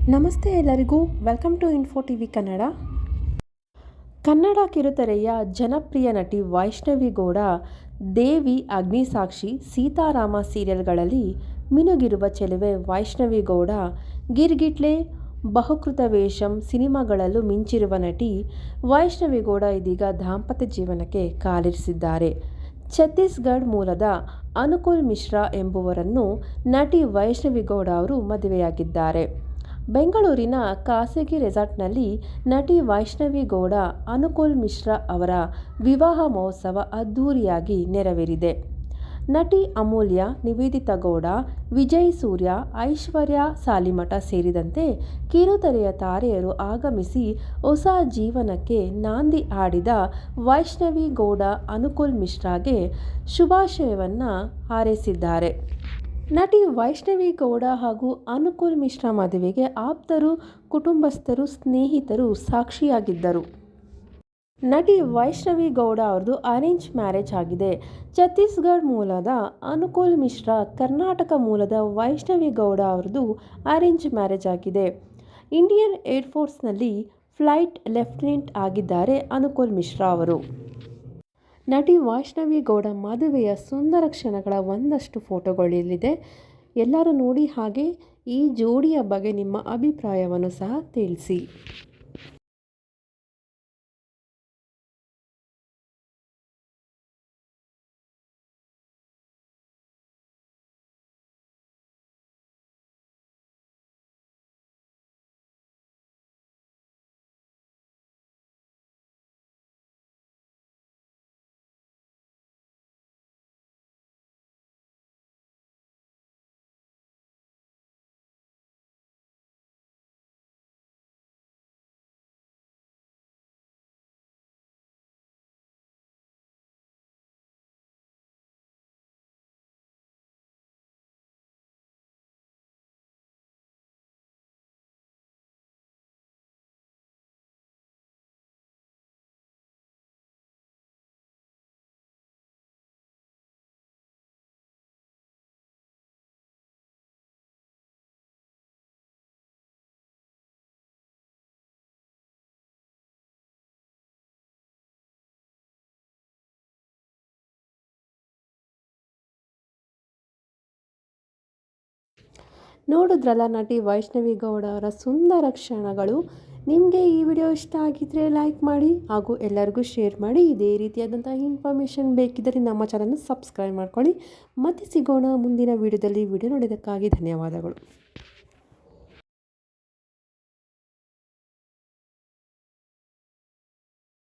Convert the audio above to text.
ನಮಸ್ತೆ ಎಲ್ಲರಿಗೂ, welcome to Info TV Kannada. Kannada ಕಿರುತೆರೆಯ ಜನಪ್ರಿಯ ನಟಿ ವೈಷ್ಣವಿ ಗೌಡ ದೇವಿ, ಅಗ್ನಿಸಾಕ್ಷಿ, ಸೀತಾರಾಮ ಸೀರಿಯಲ್ಗಳಲ್ಲಿ ಮಿನುಗಿರುವ ಚೆಲುವೆ ವೈಷ್ಣವಿ ಗೌಡ ಗಿರ್ಗಿಟ್ಲೆ, ಬಹುಕೃತ ವೇಷಂ ಸಿನಿಮಾಗಳಲ್ಲೂ ಮಿಂಚಿರುವ ನಟಿ ವೈಷ್ಣವಿ ಗೌಡ ಇದೀಗ ದಾಂಪತ್ಯ ಜೀವನಕ್ಕೆ ಕಾಲಿರಿಸಿದ್ದಾರೆ. ಛತ್ತೀಸ್ಗಢ ಮೂಲದ ಅನುಕೂಲ್ ಮಿಶ್ರಾ ಎಂಬುವರನ್ನು ನಟಿ ವೈಷ್ಣವಿ ಗೌಡ ಅವರು ಮದುವೆಯಾಗಿದ್ದಾರೆ. ಬೆಂಗಳೂರಿನ ಖಾಸಗಿ ರೆಸಾರ್ಟ್ನಲ್ಲಿ ನಟಿ ವೈಷ್ಣವಿ ಗೌಡ, ಅನುಕೂಲ್ ಮಿಶ್ರಾ ಅವರ ವಿವಾಹ ಮಹೋತ್ಸವ ಅದ್ಧೂರಿಯಾಗಿ ನೆರವೇರಿದೆ. ನಟಿ ಅಮೂಲ್ಯ, ನಿವೇದಿತಾ ಗೌಡ, ವಿಜಯ್ ಸೂರ್ಯ, ಐಶ್ವರ್ಯ ಸಾಲಿಮಠ ಸೇರಿದಂತೆ ಕಿರುತೆರೆಯ ತಾರೆಯರು ಆಗಮಿಸಿ ಹೊಸ ಜೀವನಕ್ಕೆ ನಾಂದಿ ಹಾಡಿದ ವೈಷ್ಣವಿ ಗೌಡ, ಅನುಕೂಲ್ ಮಿಶ್ರಾಗೆ ಶುಭಾಶಯವನ್ನು ಹಾರೈಸಿದ್ದಾರೆ. ನಟಿ ವೈಷ್ಣವಿ ಗೌಡ ಹಾಗೂ ಅನುಕೂಲ್ ಮಿಶ್ರಾ ಮದುವೆಗೆ ಆಪ್ತರು, ಕುಟುಂಬಸ್ಥರು, ಸ್ನೇಹಿತರು ಸಾಕ್ಷಿಯಾಗಿದ್ದರು. ನಟಿ ವೈಷ್ಣವಿ ಗೌಡ ಅವರದು ಅರೇಂಜ್ ಮ್ಯಾರೇಜ್ ಆಗಿದೆ. ಛತ್ತೀಸ್ಗಢ ಮೂಲದ ಅನುಕೂಲ್ ಮಿಶ್ರಾ, ಕರ್ನಾಟಕ ಮೂಲದ ವೈಷ್ಣವಿ ಗೌಡ ಅವರದು ಅರೇಂಜ್ ಮ್ಯಾರೇಜ್ ಆಗಿದೆ. ಇಂಡಿಯನ್ ಏರ್ಫೋರ್ಸ್ನಲ್ಲಿ ಫ್ಲೈಟ್ ಲೆಫ್ಟಿನೆಂಟ್ ಆಗಿದ್ದಾರೆ ಅನುಕೂಲ್ ಮಿಶ್ರಾ ಅವರು. ನಟಿ ವೈಷ್ಣವಿ ಗೌಡ ಮದುವೆಯ ಸುಂದರ ಕ್ಷಣಗಳ ಒಂದಷ್ಟು ಫೋಟೋಗಳಿಲ್ಲಿದೆ. ಎಲ್ಲರೂ ನೋಡಿ, ಹಾಗೆ ಈ ಜೋಡಿಯ ಬಗ್ಗೆ ನಿಮ್ಮ ಅಭಿಪ್ರಾಯವನ್ನು ಸಹ ತಿಳಿಸಿ. ನೋಡಿದ್ರಲ್ಲ ನಟಿ ವೈಷ್ಣವಿ ಗೌಡ ಅವರ ಸುಂದರ ಕ್ಷಣಗಳು. ನಿಮಗೆ ಈ ವಿಡಿಯೋ ಇಷ್ಟ ಆಗಿದ್ರೆ ಲೈಕ್ ಮಾಡಿ ಹಾಗೂ ಎಲ್ಲರಿಗೂ ಶೇರ್ ಮಾಡಿ. ಇದೇ ರೀತಿಯಾದಂಥ ಇನ್ಫಾರ್ಮೇಷನ್ ಬೇಕಿದ್ದರೆ ನಮ್ಮ ಚಾನಲ್ನ ಸಬ್ಸ್ಕ್ರೈಬ್ ಮಾಡ್ಕೊಳ್ಳಿ. ಮತ್ತೆ ಸಿಗೋಣ ಮುಂದಿನ ವಿಡಿಯೋದಲ್ಲಿ. ವಿಡಿಯೋ ನೋಡಿದ್ದಕ್ಕಾಗಿ ಧನ್ಯವಾದಗಳು.